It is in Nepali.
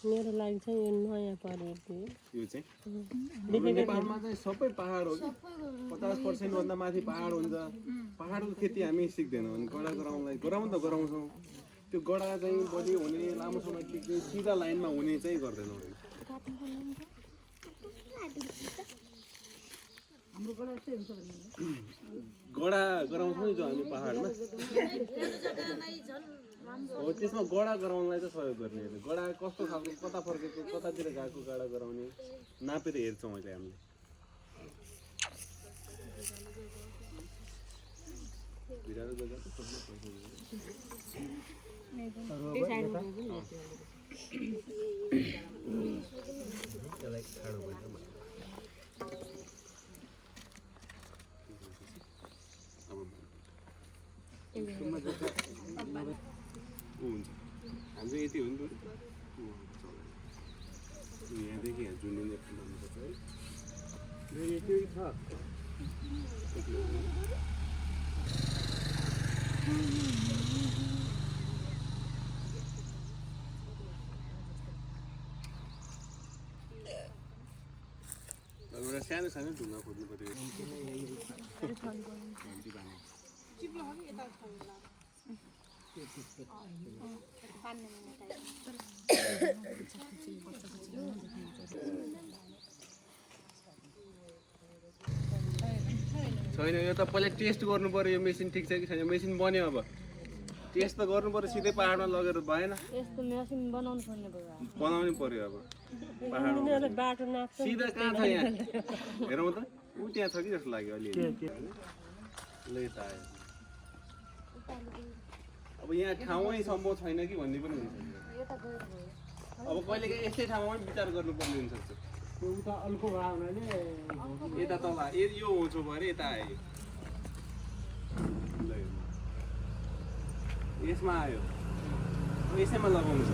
मेरो लागि चाहिँ यो नयाँ परेको यो चाहिँ हाम्रो नेपालमा चाहिँ सबै पहाड हो कि 50% भन्दा माथि पहाड हुन्छ पहाडको खेती हामी सिक्दैनौँ अनि गडा गराउनलाई गराउन त गराउँछौँ त्यो गडा चाहिँ बढी हुने लामो समय टिक्ने सिधा लाइनमा हुने चाहिँ गर्दैनौँ गडा गराउँछौँ नि जो हामी पहाडमा हो त्यसमा गडा गराउनलाई चाहिँ सहयोग गर्ने गडा कस्तो खालको कता फर्केको कतातिर गएको गडा गराउने नापेर हेर्छौँ अहिले हामीले हुन्छ हाम्रो यति हो नि त यहाँदेखि यहाँ जुनिने बनाउनुपर्छ है यति छ एउटा सानो सानो ढुङ्गा खोज्नु पर्यो छैन यो त पहिला टेस्ट गर्नु पर्यो यो मेसिन ठिक छ कि छैन मेसिन बन्यो अब टेस्ट त गर्नु पर्यो सिधै पहाडमा लगेर भएन यस्तो मेसिन बनाउनु पर्ने भयो बनाउनै पर्यो अब पहाडमा बाटो नाप्छ सिधा कहाँ छ यहाँ हेरौँ त ऊ त्यहाँ छ कि जस्तो लाग्यो अलि ल यता आयो अब यहाँ ठाउँै सम्भव छैन कि भन्ने पनि हुन्छ अब कहिलेकाहीँ यस्तै ठाउँमा पनि विचार गर्नुपर्ने हुनसक्छ उता अल्को भयो भने यता तल यो होचो भएर यता आयो ल यसमा आयो यसैमा लगाउँछ